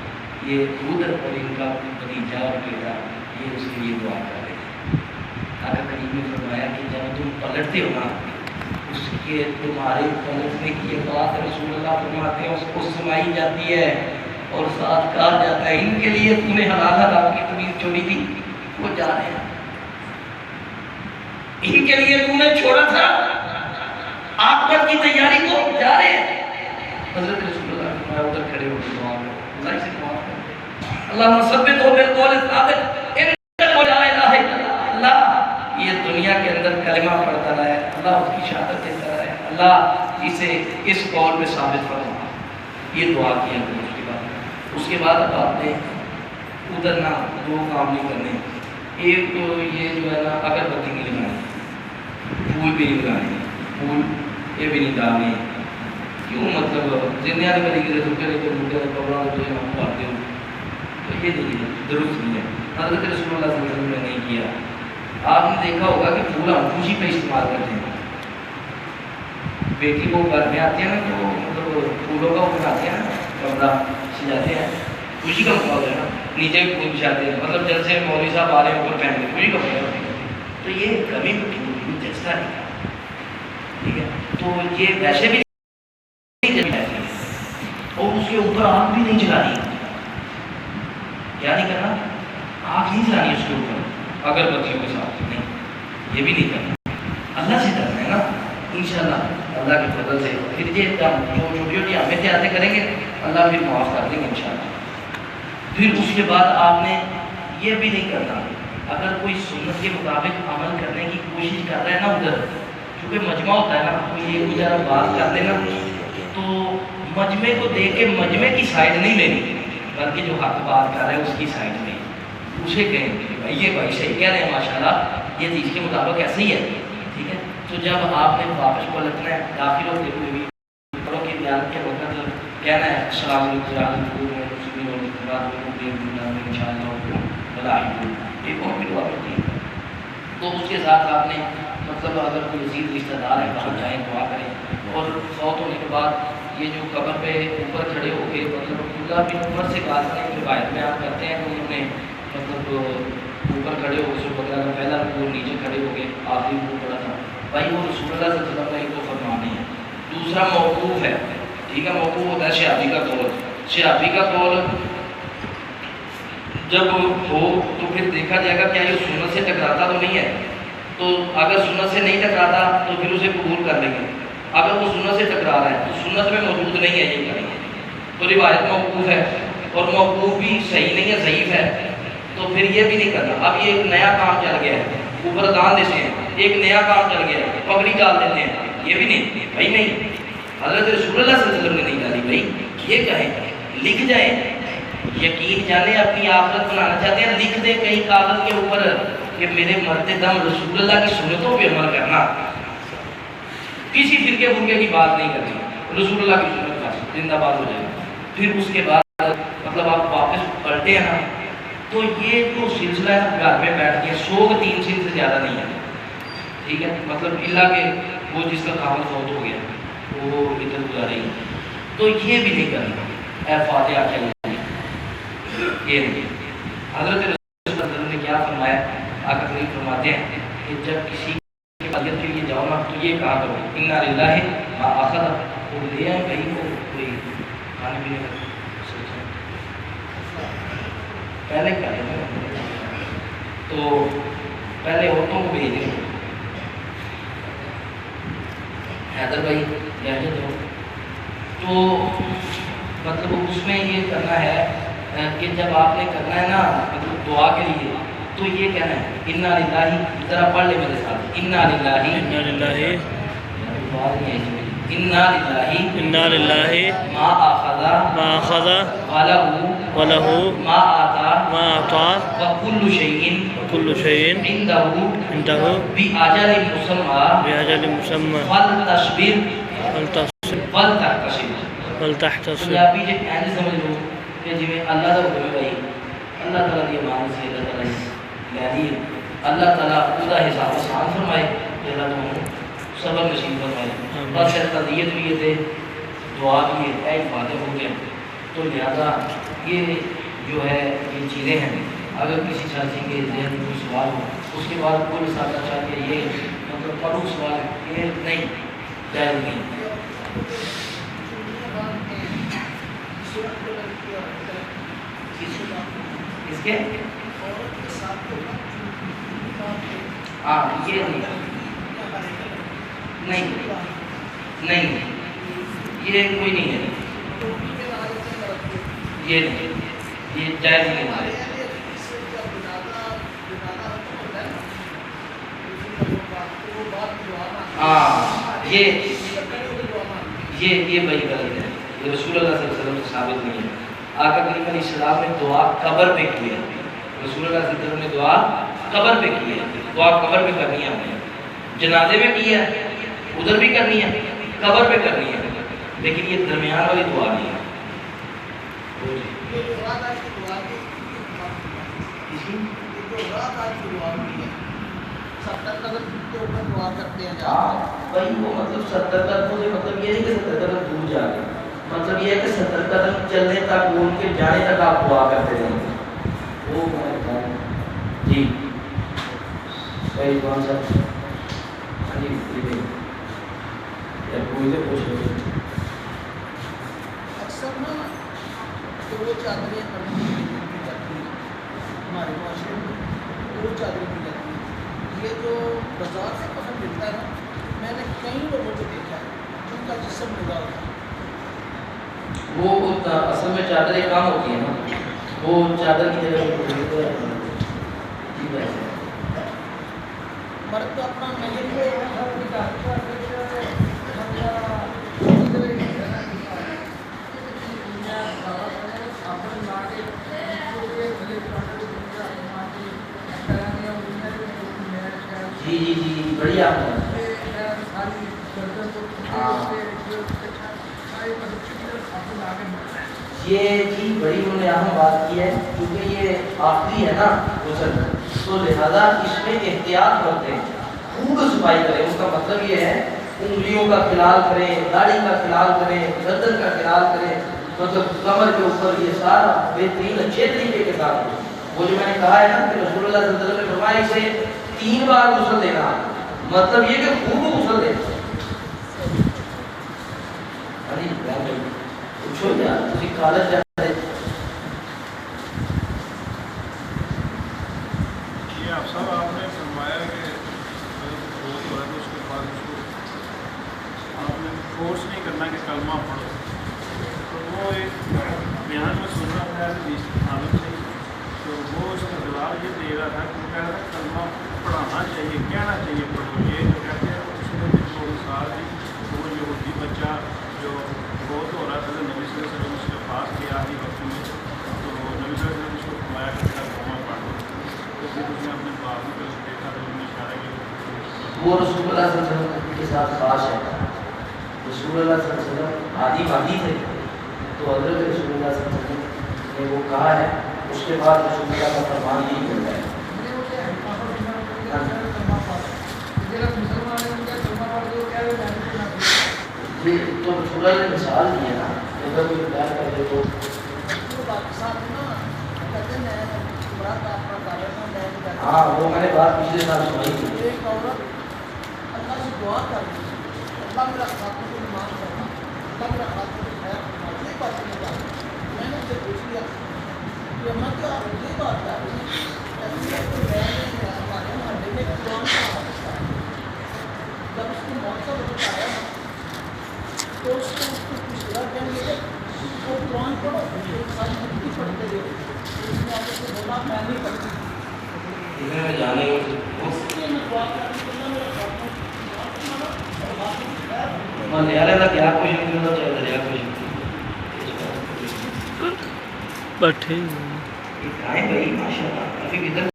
یہ ادھر اور ان کا بھتیجا اور بیٹا یہ اس کے لیے دعا کر رہے تھے، آقا کریم نے فرمایا کہ جب تم پلٹتے ہو نا اس کے تمہارے پلٹنے کی یہ بات رسول اللہ فرماتے ہیں اس کو سمائی جاتی ہے اور ساتھ کہا جاتا ہے ان کے لیے تم نے حلال حرام کی تمیز چھوڑی تھی وہ جا رہے ہیں، ان کے لیے تم نے چھوڑا تھا آخرت کی تیاری کو جا رہے ہیں، حضرت رسول اللہ نے فرمایا ادھر کھڑے ہو کے دعا کرو، اللہ سے دعا کرو، اللہم ثبت ہو بالقول الثابت انہ لا الہ الا اللہ، یہ دنیا کے اندر کلمہ پڑھتا رہے، اللہ اس کی شہادت دیتا رہے، اللہ اسے اس قول میں ثابت فرما، یہ دعا کیا کرو۔ اس کے بعد اب آپ نے ادھر نہ دو کام نہیں کرنے، ایک تو یہ جو ہے نا اگربتی نہیں لگانی، پھول بھی نہیں لگانے، پھول یہ بھی نہیں ڈالنے، کیوں مطلب زندہ نے میری گرے دھوکے لے کر مجھے کپڑا جو ہے ہم پاتے ہو تو یہ نہیں ہے، درست نہیں ہے، حضرت رسول اللہ صلی اللہ علیہ وسلم نے نہیں کیا۔ آپ نے دیکھا ہوگا کہ پھول ہم خوشی پہ استعمال کرتے ہیں، بیٹی کو گھر میں آتے ہیں نا تو مطلب پھولوں کا وہ بناتے ہیں نا کمرہ سجاتے ہیں، خوشی کا مقابلہ ہے نا، نیچے پھول بچھاتے ہیں، مطلب جب سے مولوی صاحب آ رہے ہیں اوپر پہن کے خوشی کا مقابلہ، تو یہ کبھی بھی جچتا نہیں تھا، ٹھیک ہے، تو یہ ویسے بھی نہیں اور اس کے اوپر آگ بھی نہیں جلانی، کیا نہیں کرنا، آگ نہیں جلانی اس کے اوپر اگربتیوں کے ساتھ، نہیں یہ بھی نہیں کرنا، اللہ سے کرنا ہے نا انشاءاللہ اللہ کے فضل سے، پھر یہ جو چھوٹی چھوٹی احتیاطیں کریں گے اللہ پھر معاف کر دیں گے انشاءاللہ۔ پھر اس کے بعد آپ نے یہ بھی نہیں کرنا، اگر کوئی سنت کے مطابق عمل کرنے کی کوشش کر رہا ہے نا ادھر، کیونکہ مجمع ہوتا ہے نا، کوئی ایک ادھر بات کر لینا تو مجمع کو دیکھ کے مجمع کی سائڈ نہیں لینی، بلکہ جو حق بات کر رہے ہیں اس کی سائڈ میں اسے کہیں کہ بھائی یہ بھائی صحیح کہہ رہے ہیں ماشاءاللہ، یہ چیز کے مطابق ایسے ہی ہے، ٹھیک ہے، تو جب آپ نے واپس پلٹنا ہے داخل ہوتے ہوئے بھی بڑوں کی بیان کے وقت کہنا ہے السلام علیکم ایک اور بھی دعا کرتی ہے، تو اس کے ساتھ آپ نے مطلب اگر کوئی عزیز رشتہ دار ہے وہاں جائیں دعا کریں، اور فوت ہونے کے بعد یہ جو قبر پہ اوپر کھڑے ہو کے مطلب عبداللہ بن عمر سے بات کرنے کی روایت میں آپ کرتے ہیں کہ انہوں نے مطلب اوپر کھڑے ہو کے وغیرہ پہلا وہ نیچے کھڑے ہو کے آخری وہ پڑا تھا، بھائی وہ رسول اللہ صلی اللہ علیہ وسلم کا ایک تو فرمان ہے، دوسرا موقوف ہے، ٹھیک ہے، موقوف ہوتا ہے صحابی کا قول، صحابی کا قول جب ہو تو پھر دیکھا جائے گا کیا یہ سنت سے ٹکراتا تو نہیں ہے، تو اگر سنت سے نہیں ٹکراتا تو پھر اسے قبول کر لیں گے، اگر وہ سنت سے ٹکرا رہا ہے تو سنت میں موجود نہیں ہے یہ کریں گے، تو روایت موقوف ہے اور موقوف بھی صحیح نہیں ہے ضعیف ہے، تو پھر یہ بھی نہیں کرنا۔ اب یہ ایک نیا کام چل گیا ہے، اوپر دان دیتے ہیں، ایک نیا کام چل گیا ہے، پگڑی ڈال دیتے ہیں، یہ بھی نہیں بھائی، نہیں حضرت رسول اللہ صلی اللہ علیہ وسلم نے نہیں ڈالی بھائی، یہ کہیں لکھ جائیں، یقین جانے اپنی آخرت بنانا چاہتے ہیں لکھ دیں کہیں کاغذ کے اوپر کہ میرے مرتے دم رسول اللہ کی سنتوں پہ عمل کرنا، کسی فرقے فرقے کی بات نہیں کرنی، رسول اللہ کی سنت کا زندہ باد ہو جائے۔ پھر اس کے بعد مطلب آپ واپس پلٹے ہیں نا، تو یہ جو سلسلہ ہے گھر میں بیٹھ کے 100 3 سن سے زیادہ نہیں ہے، ٹھیک ہے، مطلب اللہ کے وہ جس کا خاوند فوت ہو گیا وہ عدت گزارے گی، تو یہ بھی نہیں کرنا، اے فاتحہ چاہیے یہ نہیں۔ حضرت رسول اللہ نے کیا فرمایا، آقا کریم فرماتے ہیں کہ جب کسی کی عبادت کے لیے جاؤ نا تو یہ کہا کرو انا للہ ما اخذ، وہ لے آئے کہیں کو کوئی کھانے پینے کا سوچا پہلے کہا تو پہلے عورتوں کو بھیج دیں حیدر بھائی یعنی تو مطلب اس میں یہ کرنا ہے کہ جب آپ نے کرنا ہے نا مطلب دعا کے لیے تو یہ کہنا ہے انا للہ، ذرا پڑھ لے میرے ساتھ انا للہ انا للہ ما اخذ ولہ ما اعطا وكل شيء وكل شيء عنده عنده بأجل مسمى بأجل مسمى فلتصبر فلتحتسب فلتحتسب۔ پنجابی جی اینج سمجھ لو کہ جی اللہ دا حکم ہے بھائی، اللہ تعالیٰ دی امان سے اللہ تعالیٰ لینی ہے، اللہ تعالیٰ دا حساب آسان فرمائے، اللہ تعالیٰ صبر نصیب فرمائے، بس تدیت بھی ہے دعا بھی ہے، اے فاتح ہو گیا۔ تو لہذا یہ جو ہے یہ چیزیں ہیں، اگر کسی شخص کے ذہن میں کوئی سوال ہو اس کے بعد کوئی ساتھ چاہتے یہ مطلب پڑھو سوال یہ نہیں جائز نہیں۔ اس کے ہاں یہ نہیں نہیں یہ کوئی نہیں ہے، یہ نہیں، یہ جائز نہیں ہمارے۔ ہاں یہ بڑی غلط ہے، یہ رسول اللہ صلی اللہ علیہ وسلم سے ثابت نہیں ہے۔ آقا کریم علیہ السلام نے دعا قبر پہ کی ہے، رسول اللہ صلی اللہ علیہ وسلم نے دعا قبر پہ کی ہے، دعا قبر پہ کرنی ہے ہم نے، جنازے میں کی ہے ادھر بھی کرنی ہے، قبر پہ کرنی ہے، لیکن یہ درمیان والی دعا نہیں ہے۔ وہی وہ مطلب 70 قدم سے مطلب یہ نہیں کہ 70 قدم دور جا کے، مطلب یہ ہے کہ 70 قدم چلنے تک ان کے جانے تک آپ دعا کرتے رہیں گے، وہ جی صحیح کون سا جی کوئی سے پوچھ رہے اکثر نا تو وہ چادریں جاتی ہیں ہمارے معاشرے میں، وہ چادریں دی جاتی ہیں۔ یہ جو بازار سے کفن ملتا ہے نا، میں نے کئی لوگوں کو دیکھا ہے جن کا جسم لگا ہوتا ہے، وہ اصل میں چادریں کام ہوتی ہیں نا، وہ چادر کی جگہ مرد تو اپنا نہیں جی جی جی بڑھیا یہ جی بڑی انہوں نے اہم بات کی ہے، کیونکہ یہ آخری ہے نا غسل، تو لہذا اس میں احتیاط کرتے ہیں، خوب صفائی کریں۔ اس کا مطلب یہ ہے انگلیوں کا خلال کریں، داڑھی کا خلال کریں، گردن کا خلال کریں، مطلب کمر کے اوپر یہ سارا بہترین اچھے طریقے کے ساتھ ہو۔ وہ جو میں نے کہا ہے نا کہ رسول اللہ صلی اللہ علیہ وسلم نے فرمایا اسے 3 بار غسل دینا، مطلب یہ کہ خوب غسل دینا۔ پوچھو کیا تھی کالج جاتے یہ آپ صاحب آپ نے فرمایا کہ روز ہو رہا ہے تو اس کے بعد اس کو آپ نے فورس نہیں کرنا کہ کلمہ پڑھو، تو وہ ایک بیان میں سن رہا تھا عالم سے، تو وہ اس کا جواب یہ دے رہا تھا کہ وہ کہہ رہا تھا کلمہ پڑھانا چاہیے، کہنا چاہیے پڑھو، یہ جو کہتے ہیں اس میں بھی 2 سال ہے، وہ یہودی بچہ جو بہت ہو رہا تھا نبی صلی اللہ علیہ وسلم اس کے پاس گیا آخری وقت میں، تو نبی صلی اللہ علیہ وسلم اس کو فرمایا کہ میرا کلمہ پڑھ لو، تو پھر اس نے اپنے باپ کی طرف دیکھا تو انہوں نے اشارہ کیا وہ رسول اللہ صلی اللہ علیہ وسلم کے ساتھ خاص ہے، رسول اللہ صلی اللہ علیہ وسلم عادی بادی تھے، تو حضرت رسول اللہ صلی اللہ علیہ وسلم نے وہ کہا ہے، اس کے بعد رسول اللہ کا فرمان یہی کرتا ہے۔ جی تو تھوڑا یہ مثال دی ہے نا اگر کوئی بیان کر دے تو وہ باقی صاحب نا کہتے ہیں میں بڑا کام کر رہا ہوں میں ہاں وہ میں نے بات پچھلے سال سنائی تھی ایک عورت اللہ سے دعا کر رہی ہے اللہ میرا خاتون کو ایمان کرنا اللہ میرا خاتون کو خیر کرنا یہ بات نہیں بات میں نے اسے پوچھ لیا کہ اماں کیا آپ یہ بات کر رہی ہیں ایسی ہے کہ میں نے ہمارے محلے میں ایک قرآن کا حافظ تھا جب اس کو موت کا وقت آیا نا تو اس کو پوچھا کہیں گے وہ قرآن پڑھو ایک سال مٹی پڑھتے گئے اس نے آپ کو بولا میں نہیں پڑھتی میں جانے اس لیے میں دعا کرتی ہوں کہ اللہ میرا خاتون اور باقی خیر میں نیارے کا کیا کوشش کرنا چاہتا دریا کوشش بٹ ٹھیک بھائی ماشاء اللہ کافی